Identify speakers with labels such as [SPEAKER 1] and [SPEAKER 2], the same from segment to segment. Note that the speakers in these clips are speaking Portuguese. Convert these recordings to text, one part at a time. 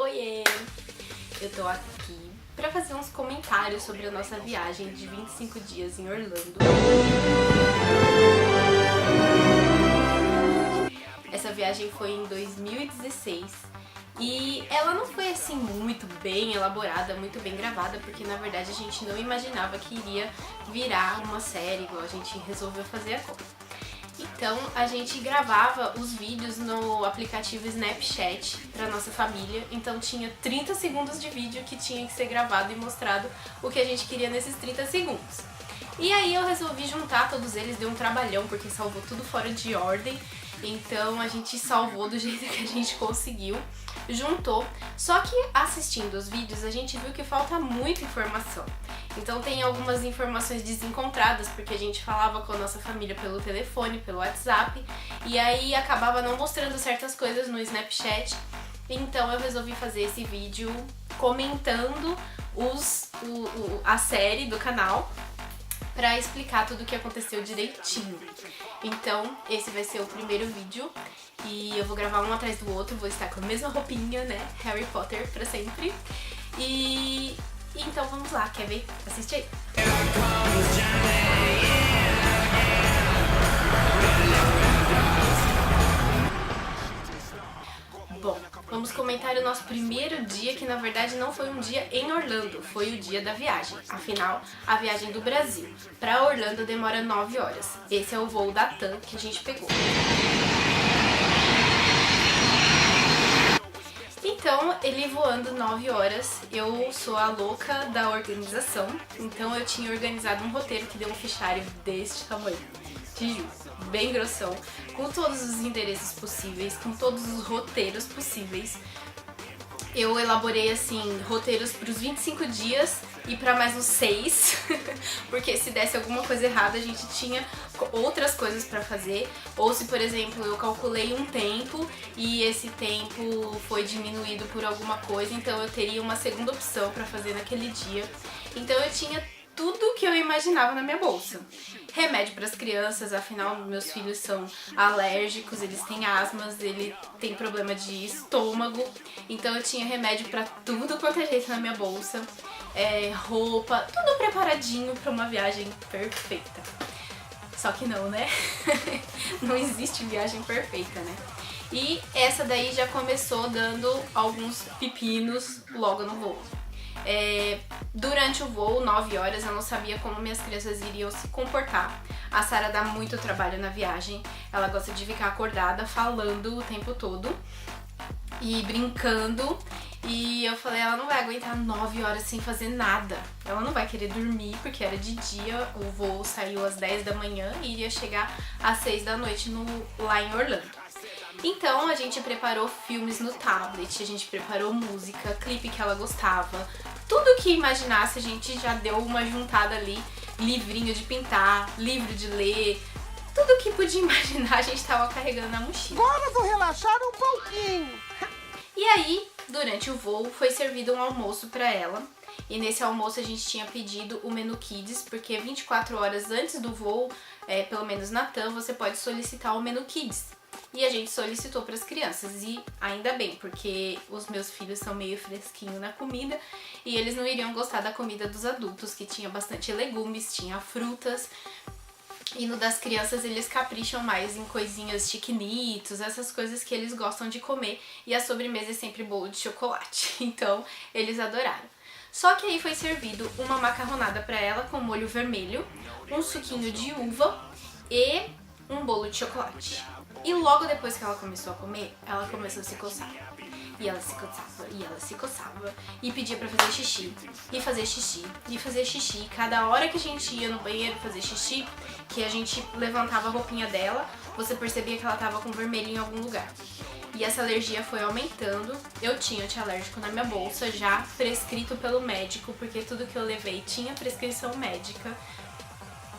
[SPEAKER 1] Oiê! Eu tô aqui pra fazer uns comentários sobre a nossa viagem de 25 dias em Orlando. Essa viagem foi em 2016 e ela não foi assim muito bem elaborada, muito bem gravada, porque na verdade a gente não imaginava que iria virar uma série igual a gente resolveu fazer agora. Então a gente gravava os vídeos no aplicativo Snapchat pra nossa família, então tinha 30 segundos de vídeo que tinha que ser gravado e mostrado o que a gente queria nesses 30 segundos. E aí eu resolvi juntar todos eles, deu um trabalhão porque salvou tudo fora de ordem, então a gente salvou do jeito que a gente conseguiu, juntou, só que assistindo os vídeos a gente viu que falta muita informação. Então tem algumas informações desencontradas, porque a gente falava com a nossa família pelo telefone, pelo WhatsApp, e aí acabava não mostrando certas coisas no Snapchat. Então eu resolvi fazer esse vídeo comentando a série do canal pra explicar tudo o que aconteceu direitinho. Então esse vai ser o primeiro vídeo e eu vou gravar um atrás do outro, vou estar com a mesma roupinha, né, Harry Potter pra sempre. E então vamos lá, quer ver? Assiste aí! Bom, vamos comentar o nosso primeiro dia, que na verdade não foi um dia em Orlando, foi o dia da viagem. Afinal, a viagem do Brasil pra Orlando demora 9 horas. Esse é o voo da TAM que a gente pegou. Então, ele voando 9 horas, eu sou a louca da organização, então eu tinha organizado um roteiro que deu um fichário deste tamanho, te juro, bem grossão, com todos os endereços possíveis, com todos os roteiros possíveis. Eu elaborei, assim, roteiros para os 25 dias e para mais uns 6, porque se desse alguma coisa errada a gente tinha outras coisas para fazer, ou se, por exemplo, eu calculei um tempo e esse tempo foi diminuído por alguma coisa, então eu teria uma segunda opção para fazer naquele dia. Então eu tinha tudo que eu imaginava na minha bolsa. Remédio para as crianças, afinal meus filhos são alérgicos, eles têm asmas, ele tem problema de estômago, então eu tinha remédio para tudo quanto é jeito na minha bolsa, roupa, tudo preparadinho para uma viagem perfeita. Só que não, né? Não existe viagem perfeita, né? E essa daí já começou dando alguns pepinos logo no voo. Durante o voo, 9 horas, eu não sabia como minhas crianças iriam se comportar. A Sarah dá muito trabalho na viagem, ela gosta de ficar acordada falando o tempo todo e brincando, e eu falei, ela não vai aguentar 9 horas sem fazer nada, ela não vai querer dormir porque era de dia, o voo saiu às 10 da manhã e iria chegar às 6 da noite lá em Orlando. Então a gente preparou filmes no tablet, a gente preparou música, clipe que ela gostava, tudo que imaginasse a gente já deu uma juntada ali, livrinho de pintar, livro de ler, tudo que podia imaginar a gente tava carregando na mochila.
[SPEAKER 2] Agora vou relaxar um pouquinho.
[SPEAKER 1] E aí, durante o voo, foi servido um almoço pra ela. E nesse almoço a gente tinha pedido o menu Kids, porque 24 horas antes do voo, pelo menos na TAM, você pode solicitar o menu Kids. E a gente solicitou para as crianças, e ainda bem, porque os meus filhos são meio fresquinhos na comida e eles não iriam gostar da comida dos adultos, que tinha bastante legumes, tinha frutas. E no das crianças eles capricham mais em coisinhas chiquinitos, essas coisas que eles gostam de comer, e a sobremesa é sempre bolo de chocolate, então eles adoraram. Só que aí foi servido uma macarronada para ela com molho vermelho, um suquinho de uva e um bolo de chocolate. E logo depois que ela começou a comer, ela começou a se coçar. E ela se coçava, e ela se coçava, e pedia pra fazer xixi, e fazer xixi, e fazer xixi. Cada hora que a gente ia no banheiro fazer xixi, que a gente levantava a roupinha dela, você percebia que ela tava com vermelho em algum lugar. E essa alergia foi aumentando. Eu tinha antialérgico na minha bolsa, já prescrito pelo médico, porque tudo que eu levei tinha prescrição médica.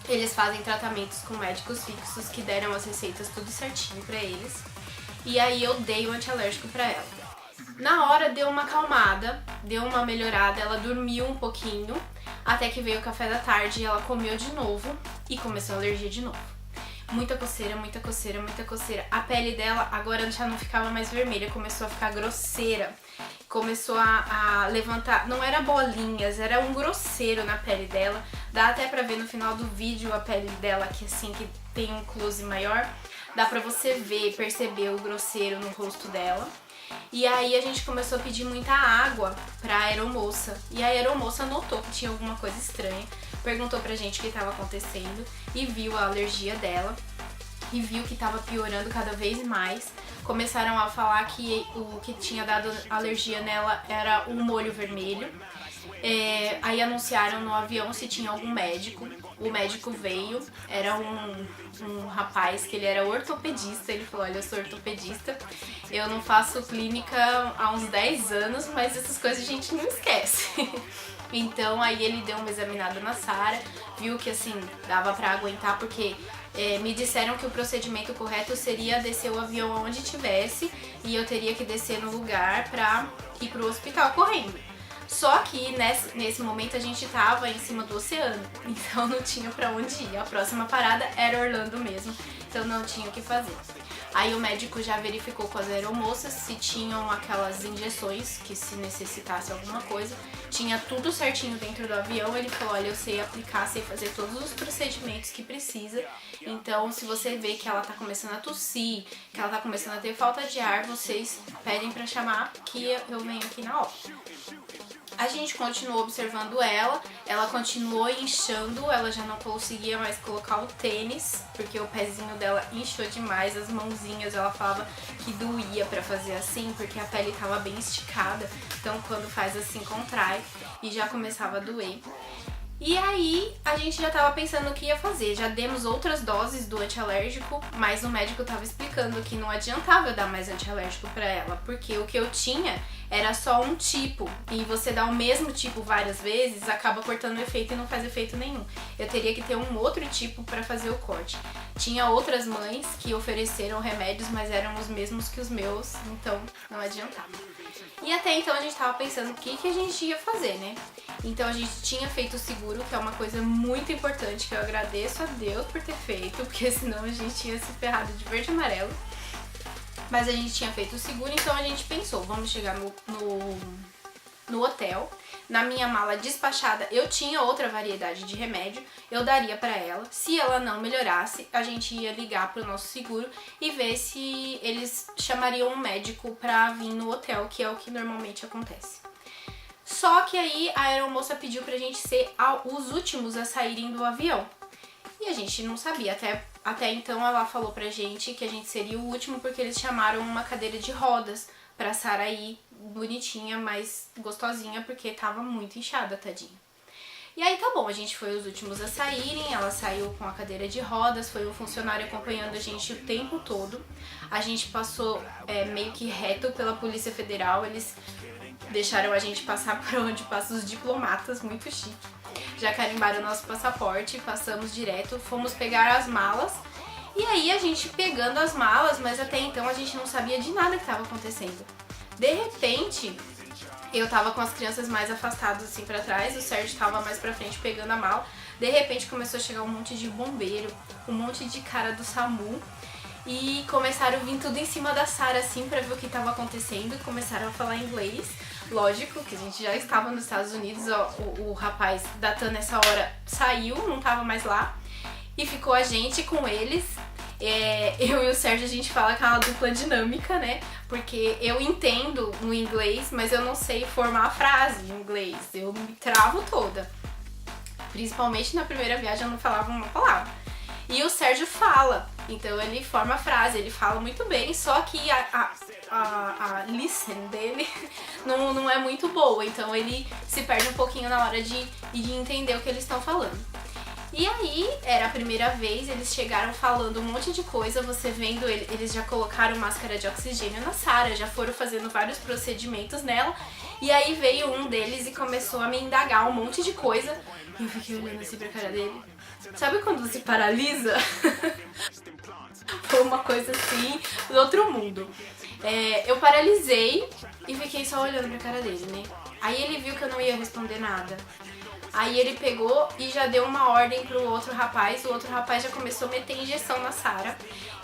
[SPEAKER 1] Eles fazem tratamentos com médicos fixos que deram as receitas tudo certinho pra eles. E aí eu dei o antialérgico pra ela. Na hora deu uma acalmada, deu uma melhorada, ela dormiu um pouquinho, até que veio o café da tarde e ela comeu de novo e começou a alergia de novo. Muita coceira, muita coceira, muita coceira. A pele dela agora já não ficava mais vermelha, começou a ficar grosseira. começou a levantar, não era bolinhas, era um grosseiro na pele dela. Dá até pra ver no final do vídeo a pele dela, que assim, que tem um close maior. Dá pra você ver, perceber o grosseiro no rosto dela. E aí a gente começou a pedir muita água pra aeromoça. E a aeromoça notou que tinha alguma coisa estranha, perguntou pra gente o que estava acontecendo e viu a alergia dela. E viu que estava piorando cada vez mais. Começaram a falar que o que tinha dado alergia nela era um molho vermelho. Aí anunciaram no avião se tinha algum médico. O médico veio, era um rapaz que ele era ortopedista. Ele falou: olha, eu sou ortopedista, eu não faço clínica há uns 10 anos, mas essas coisas a gente não esquece. Então aí ele deu uma examinada na Sarah, viu que assim, dava pra aguentar, porque me disseram que o procedimento correto seria descer o avião onde tivesse e eu teria que descer no lugar pra ir pro hospital correndo. Só que nesse momento a gente tava em cima do oceano, então não tinha pra onde ir. A próxima parada era Orlando mesmo, então não tinha o que fazer. Aí o médico já verificou com as aeromoças se tinham aquelas injeções, que se necessitasse alguma coisa, tinha tudo certinho dentro do avião. Ele falou: olha, eu sei aplicar, sei fazer todos os procedimentos que precisa, então se você vê que ela tá começando a tossir, que ela tá começando a ter falta de ar, vocês pedem pra chamar que eu venho aqui na hora. A gente continuou observando ela continuou inchando, ela já não conseguia mais colocar o tênis, porque o pezinho dela inchou demais, as mãozinhas, ela falava que doía pra fazer assim, porque a pele tava bem esticada, então quando faz assim contrai e já começava a doer. E aí a gente já tava pensando o que ia fazer, já demos outras doses do antialérgico, mas o médico tava explicando que não adiantava eu dar mais antialérgico pra ela, porque o que eu tinha era só um tipo, e você dá o mesmo tipo várias vezes, acaba cortando o efeito e não faz efeito nenhum. Eu teria que ter um outro tipo pra fazer o corte. Tinha outras mães que ofereceram remédios, mas eram os mesmos que os meus, então não adiantava. E até então a gente tava pensando o que a gente ia fazer, né? Então a gente tinha feito o seguro, que é uma coisa muito importante, que eu agradeço a Deus por ter feito, porque senão a gente tinha se ferrado de verde e amarelo. Mas a gente tinha feito o seguro, então a gente pensou, vamos chegar no hotel. Na minha mala despachada eu tinha outra variedade de remédio, eu daria pra ela. Se ela não melhorasse, a gente ia ligar pro nosso seguro e ver se eles chamariam um médico pra vir no hotel, que é o que normalmente acontece. Só que aí a aeromoça pediu pra gente ser os últimos a saírem do avião. E a gente não sabia, até então ela falou pra gente que a gente seria o último porque eles chamaram uma cadeira de rodas pra Sarah ir bonitinha, mais gostosinha, porque tava muito inchada, tadinha. E aí tá bom, a gente foi os últimos a saírem, ela saiu com a cadeira de rodas, foi um funcionário acompanhando a gente o tempo todo. A gente passou meio que reto pela Polícia Federal, eles deixaram a gente passar por onde passam os diplomatas, muito chique. Já carimbaram o nosso passaporte, passamos direto, fomos pegar as malas. E aí a gente pegando as malas, mas até então a gente não sabia de nada que estava acontecendo. De repente, eu tava com as crianças mais afastadas assim pra trás, o Sérgio tava mais pra frente pegando a mala. De repente começou a chegar um monte de bombeiro, um monte de cara do SAMU. E começaram a vir tudo em cima da Sarah assim pra ver o que tava acontecendo. Começaram a falar inglês. Lógico que a gente já estava nos Estados Unidos, o rapaz da TAN nessa hora saiu, não tava mais lá. E ficou a gente com eles. Eu e o Sérgio, a gente fala que é uma dupla dinâmica, né? Porque eu entendo no inglês, mas eu não sei formar a frase em inglês. Eu me travo toda. Principalmente na primeira viagem eu não falava uma palavra. E o Sérgio fala, então ele forma a frase, ele fala muito bem, só que a listen dele não é muito boa, então ele se perde um pouquinho na hora de entender o que eles estão falando. E aí, era a primeira vez, eles chegaram falando um monte de coisa, você vendo, eles já colocaram máscara de oxigênio na Sarah, já foram fazendo vários procedimentos nela, e aí veio um deles e começou a me indagar um monte de coisa, e eu fiquei olhando assim pra cara dele. Sabe quando você paralisa? Foi uma coisa assim, do outro mundo. Eu paralisei e fiquei só olhando pra cara dele, né? Aí ele viu que eu não ia responder nada. Aí ele pegou e já deu uma ordem pro outro rapaz. O outro rapaz já começou a meter injeção na Sarah.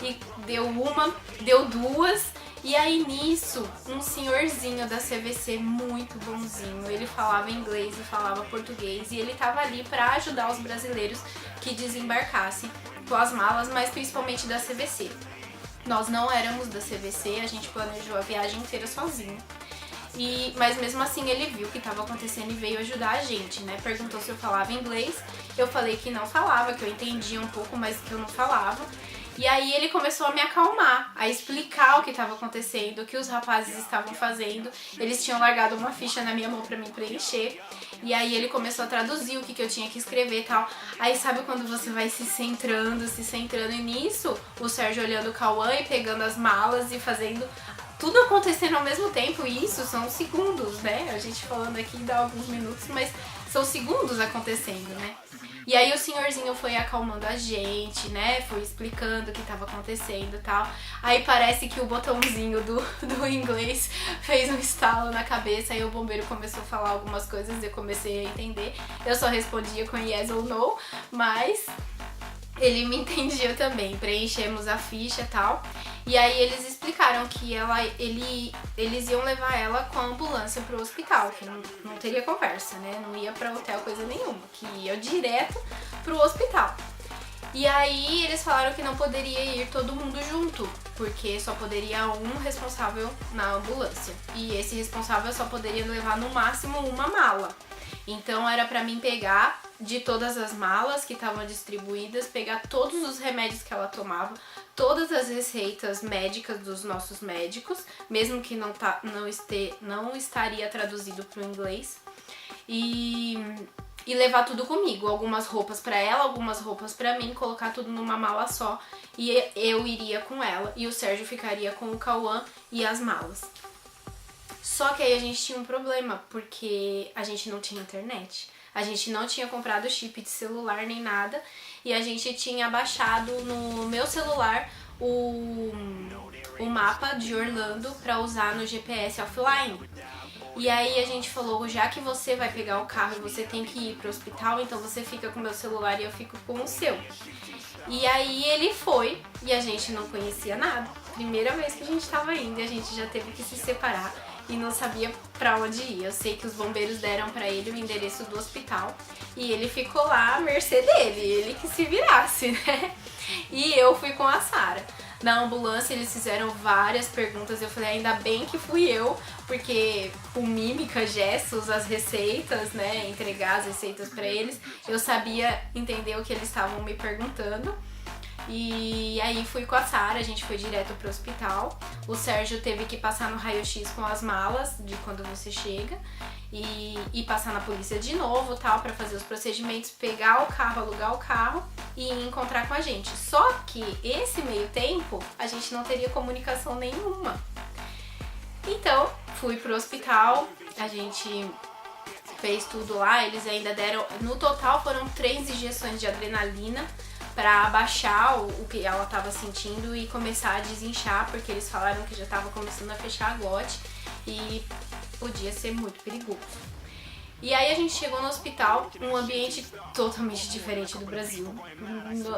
[SPEAKER 1] E deu uma, deu duas. E aí nisso, um senhorzinho da CVC muito bonzinho, ele falava inglês e falava português e ele tava ali pra ajudar os brasileiros que desembarcassem com as malas, mas principalmente da CVC. Nós não éramos da CVC, a gente planejou a viagem inteira sozinho. Mas mesmo assim ele viu o que estava acontecendo e veio ajudar a gente, né? Perguntou se eu falava inglês, eu falei que não falava, que eu entendia um pouco, mas que eu não falava. E aí ele começou a me acalmar, a explicar o que estava acontecendo, o que os rapazes estavam fazendo. Eles tinham largado uma ficha na minha mão pra mim preencher. E aí ele começou a traduzir o que eu tinha que escrever e tal. Aí sabe quando você vai se centrando e nisso, o Sérgio olhando o Cauã e pegando as malas e fazendo tudo acontecendo ao mesmo tempo, e isso são segundos, né? A gente falando aqui dá alguns minutos, mas são segundos acontecendo, né? E aí o senhorzinho foi acalmando a gente, né? Foi explicando o que estava acontecendo e tal. Aí parece que o botãozinho do inglês fez um estalo na cabeça, aí o bombeiro começou a falar algumas coisas e eu comecei a entender. Eu só respondia com yes ou no, mas ele me entendia também. Preenchemos a ficha e tal. E aí eles explicaram que eles iam levar ela com a ambulância pro hospital, que não teria conversa, né? Não ia pra hotel coisa nenhuma, que ia direto pro hospital. E aí eles falaram que não poderia ir todo mundo junto, porque só poderia um responsável na ambulância. E esse responsável só poderia levar no máximo uma mala. Então era pra mim pegar de todas as malas que estavam distribuídas, pegar todos os remédios que ela tomava, todas as receitas médicas dos nossos médicos, mesmo que não estaria traduzido para o inglês, e levar tudo comigo, algumas roupas para ela, algumas roupas para mim, colocar tudo numa mala só, e eu iria com ela e o Sérgio ficaria com o Cauã e as malas. Só que aí a gente tinha um problema, porque a gente não tinha internet. A gente não tinha comprado chip de celular nem nada, e a gente tinha baixado no meu celular o mapa de Orlando para usar no GPS offline. E aí a gente falou, já que você vai pegar o carro e você tem que ir pro hospital, então você fica com o meu celular e eu fico com o seu. E aí ele foi e a gente não conhecia nada. Primeira vez que a gente tava indo e a gente já teve que se separar e não sabia pra onde ir. Eu sei que os bombeiros deram pra ele o endereço do hospital e ele ficou lá à mercê dele, ele que se virasse, né? E eu fui com a Sara. Na ambulância eles fizeram várias perguntas, eu falei, ainda bem que fui eu, porque com mímica, gestos, as receitas, né, entregar as receitas pra eles, eu sabia entender o que eles estavam me perguntando. E aí fui com a Sara, a gente foi direto pro hospital. O Sérgio teve que passar no raio-x com as malas de quando você chega e passar na polícia de novo, tal, pra fazer os procedimentos, pegar o carro, alugar o carro e encontrar com a gente. Só que esse meio tempo a gente não teria comunicação nenhuma. Então fui pro hospital, a gente fez tudo lá, eles ainda deram, no total foram 3 injeções de adrenalina pra abaixar o que ela tava sentindo e começar a desinchar, porque eles falaram que já tava começando a fechar a glote e podia ser muito perigoso. E aí a gente chegou no hospital, um ambiente totalmente diferente do Brasil.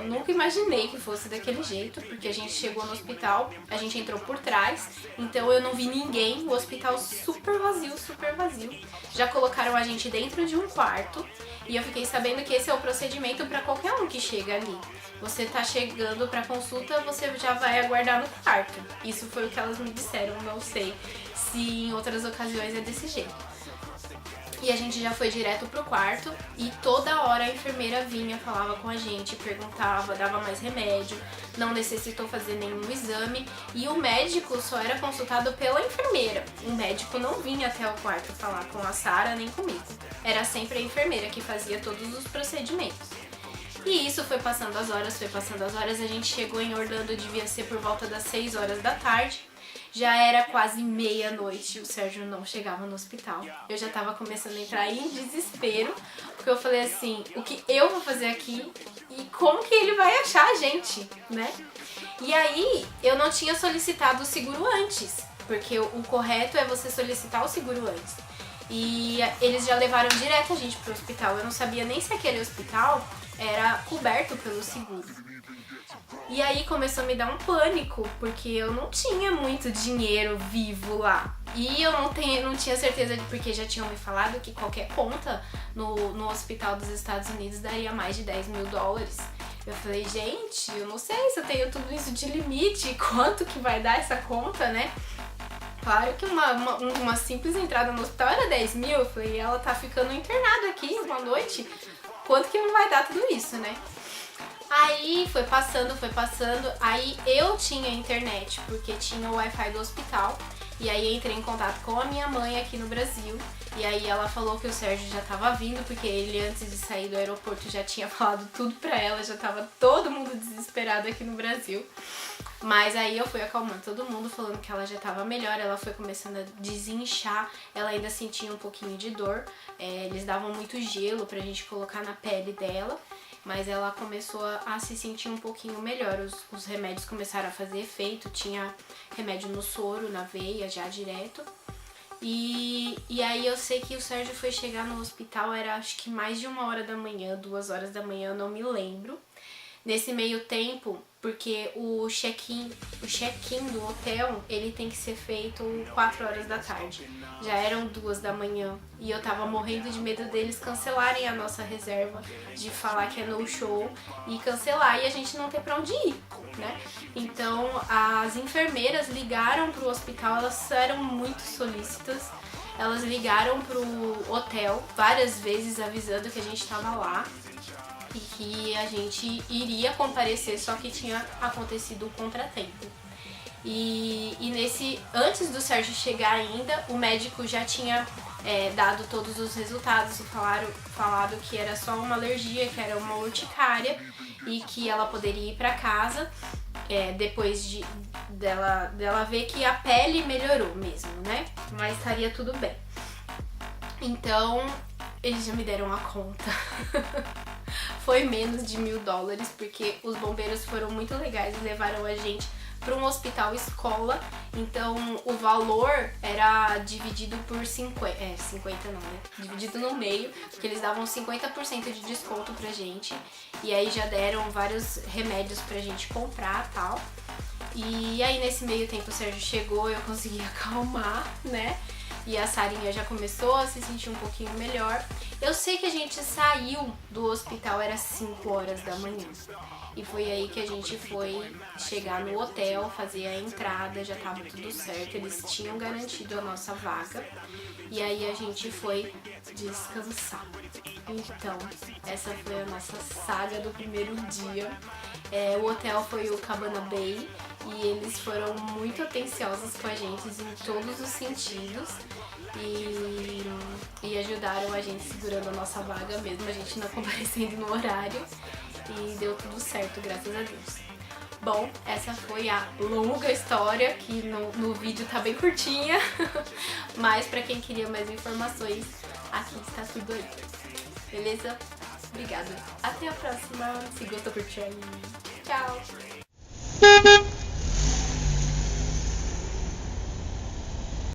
[SPEAKER 1] Nunca imaginei que fosse daquele jeito, porque a gente chegou no hospital, a gente entrou por trás, então eu não vi ninguém, o hospital super vazio, super vazio. Já colocaram a gente dentro de um quarto e eu fiquei sabendo que esse é o procedimento para qualquer um que chega ali. Você tá chegando pra consulta, você já vai aguardar no quarto. Isso foi o que elas me disseram, não sei se em outras ocasiões é desse jeito. E a gente já foi direto pro quarto e toda hora a enfermeira vinha, falava com a gente, perguntava, dava mais remédio, não necessitou fazer nenhum exame e o médico só era consultado pela enfermeira. O médico não vinha até o quarto falar com a Sara nem comigo. Era sempre a enfermeira que fazia todos os procedimentos. E isso foi passando as horas, a gente chegou em Orlando, devia ser por volta das 6 horas da tarde. Já era quase meia-noite e o Sérgio não chegava no hospital. Eu já tava começando a entrar em desespero, porque eu falei assim, o que eu vou fazer aqui e como que ele vai achar a gente, né? E aí eu não tinha solicitado o seguro antes, porque o correto é você solicitar o seguro antes. E eles já levaram direto a gente pro hospital. Eu não sabia nem se aquele hospital era coberto pelo seguro. E aí começou a me dar um pânico, porque eu não tinha muito dinheiro vivo lá. E eu não tinha certeza, porque já tinham me falado que qualquer conta no hospital dos Estados Unidos daria mais de 10 mil dólares. Eu falei, gente, eu não sei se eu tenho tudo isso de limite, quanto que vai dar essa conta, né? Claro que uma simples entrada no hospital era 10 mil. Eu falei, ela tá ficando internada aqui uma noite, quanto que não vai dar tudo isso, né? Aí foi passando, aí eu tinha internet, porque tinha o Wi-Fi do hospital, e aí entrei em contato com a minha mãe aqui no Brasil, e aí ela falou que o Sérgio já tava vindo, porque ele antes de sair do aeroporto já tinha falado tudo pra ela, já tava todo mundo desesperado aqui no Brasil. Mas aí eu fui acalmando todo mundo, falando que ela já tava melhor, ela foi começando a desinchar, ela ainda sentia um pouquinho de dor, eles davam muito gelo pra gente colocar na pele dela, mas ela começou a se sentir um pouquinho melhor, os remédios começaram a fazer efeito, tinha remédio no soro, na veia, já direto. E aí eu sei que o Sérgio foi chegar no hospital, era acho que mais de 1h da manhã, 2h da manhã, eu não me lembro. Nesse meio tempo, porque o check-in do hotel, ele tem que ser feito 4h da tarde. Já eram 2 da manhã e eu tava morrendo de medo deles cancelarem a nossa reserva, de falar que é no show e cancelar e a gente não ter pra onde ir, né? Então as enfermeiras ligaram pro hospital, elas eram muito solícitas. Elas ligaram pro hotel várias vezes avisando que a gente tava lá e que a gente iria comparecer, só que tinha acontecido um contratempo. E antes do Sérgio chegar ainda, o médico já tinha dado todos os resultados, falado que era só uma alergia, que era uma urticária e que ela poderia ir pra casa depois dela ver que a pele melhorou mesmo, né? Mas estaria tudo bem. Então, eles já me deram a conta. Foi menos de $1.000, porque os bombeiros foram muito legais e levaram a gente para um hospital escola. Então o valor era dividido por 50 não, né? Dividido no meio, porque eles davam 50% de desconto pra gente. E aí já deram vários remédios pra gente comprar e tal. E aí nesse meio tempo o Sérgio chegou, eu consegui acalmar, né? E a Sarinha já começou a se sentir um pouquinho melhor. Eu sei que a gente saiu do hospital, era 5h da manhã. E foi aí que a gente foi chegar no hotel, fazer a entrada, já tava tudo certo. Eles tinham garantido a nossa vaga. E aí a gente foi descansar. Então, essa foi a nossa saga do primeiro dia. O hotel foi o Cabana Bay e eles foram muito atenciosos com a gente em todos os sentidos e ajudaram a gente segurando a nossa vaga mesmo, a gente não comparecendo no horário, e deu tudo certo, graças a Deus. Bom, essa foi a longa história, que no vídeo tá bem curtinha, mas pra quem queria mais informações, aqui está tudo aí. Beleza? Obrigada. Até a próxima. Se gostou, curte aí. Tchau.